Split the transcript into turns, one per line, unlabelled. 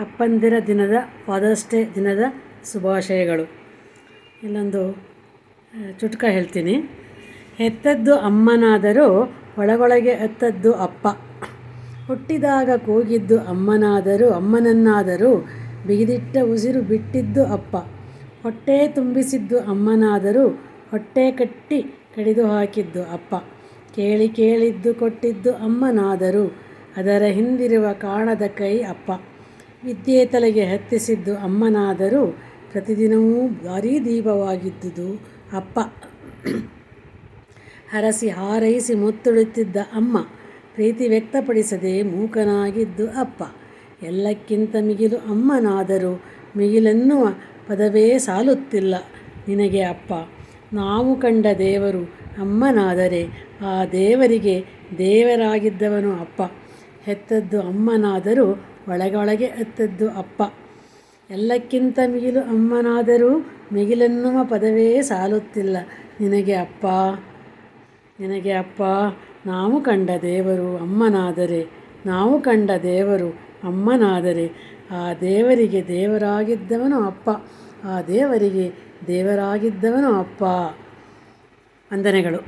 ಅಪ್ಪಂದಿರ ದಿನದ fathers day ದಿನದ ಶುಭಾಶಯಗಳು. ಇಲ್ಲೊಂದು ಚುಟುಕ ಹೇಳ್ತೀನಿ. ಹೆತ್ತದ್ದು ಅಮ್ಮನಾದರೂ ಒಳಗೊಳಗೆ ಅತ್ತದ್ದು ಅಪ್ಪ. ಹುಟ್ಟಿದಾಗ ಕೂಗಿದ್ದು ಅಮ್ಮನನ್ನಾದರೂ ಬಿಗಿದಿಟ್ಟ ಉಸಿರು ಬಿಟ್ಟಿದ್ದು ಅಪ್ಪ. ಹೊಟ್ಟೆ ತುಂಬಿಸಿದ್ದು ಅಮ್ಮನಾದರೂ ಹೊಟ್ಟೆ ಕಟ್ಟಿ ಕಡಿದು ಹಾಕಿದ್ದು ಅಪ್ಪ. ಕೇಳಿ ಕೇಳಿದ್ದು ಕೊಟ್ಟಿದ್ದು ಅಮ್ಮನಾದರೂ ಅದರ ಹಿಂದಿರುವ ಕಾಣದ ಕೈ ಅಪ್ಪ. ವಿದ್ಯೆ ತಲೆಗೆ ಹತ್ತಿಸಿದ್ದು ಅಮ್ಮನಾದರೂ ಪ್ರತಿದಿನವೂ ದಾರಿದೀಪವಾಗಿದ್ದುದು ಅಪ್ಪ. ಹರಸಿ ಹಾರೈಸಿ ಮುತ್ತುಡುತ್ತಿದ್ದ ಅಮ್ಮ, ಪ್ರೀತಿ ವ್ಯಕ್ತಪಡಿಸದೆ ಮೂಕನಾಗಿದ್ದು ಅಪ್ಪ. ಎಲ್ಲಕ್ಕಿಂತ ಮಿಗಿಲು ಅಮ್ಮನಾದರೂ ಮಿಗಿಲೆನ್ನುವ ಪದವೇ ಸಾಲುತ್ತಿಲ್ಲ ನಿನಗೆ ಅಪ್ಪ. ನಾವು ಕಂಡ ದೇವರು ಅಮ್ಮನಾದರೆ ಆ ದೇವರಿಗೆ ದೇವರಾಗಿದ್ದವನು ಅಪ್ಪ. ಹೆತ್ತದ್ದು ಅಮ್ಮನಾದರೂ ಒಳಗೊಳಗೆ ಅತ್ತದ್ದು ಅಪ್ಪ. ಎಲ್ಲಕ್ಕಿಂತ ಮಿಗಿಲು ಅಮ್ಮನಾದರೂ ಮಿಗಿಲೆನ್ನುವ ಪದವೇ ಸಾಲುತ್ತಿಲ್ಲ ನಿನಗೆ ಅಪ್ಪ. ನಾವು ಕಂಡ ದೇವರು ಅಮ್ಮನಾದರೆ ಆ ದೇವರಿಗೆ ದೇವರಾಗಿದ್ದವನು ಅಪ್ಪ. ವಂದನೆಗಳು.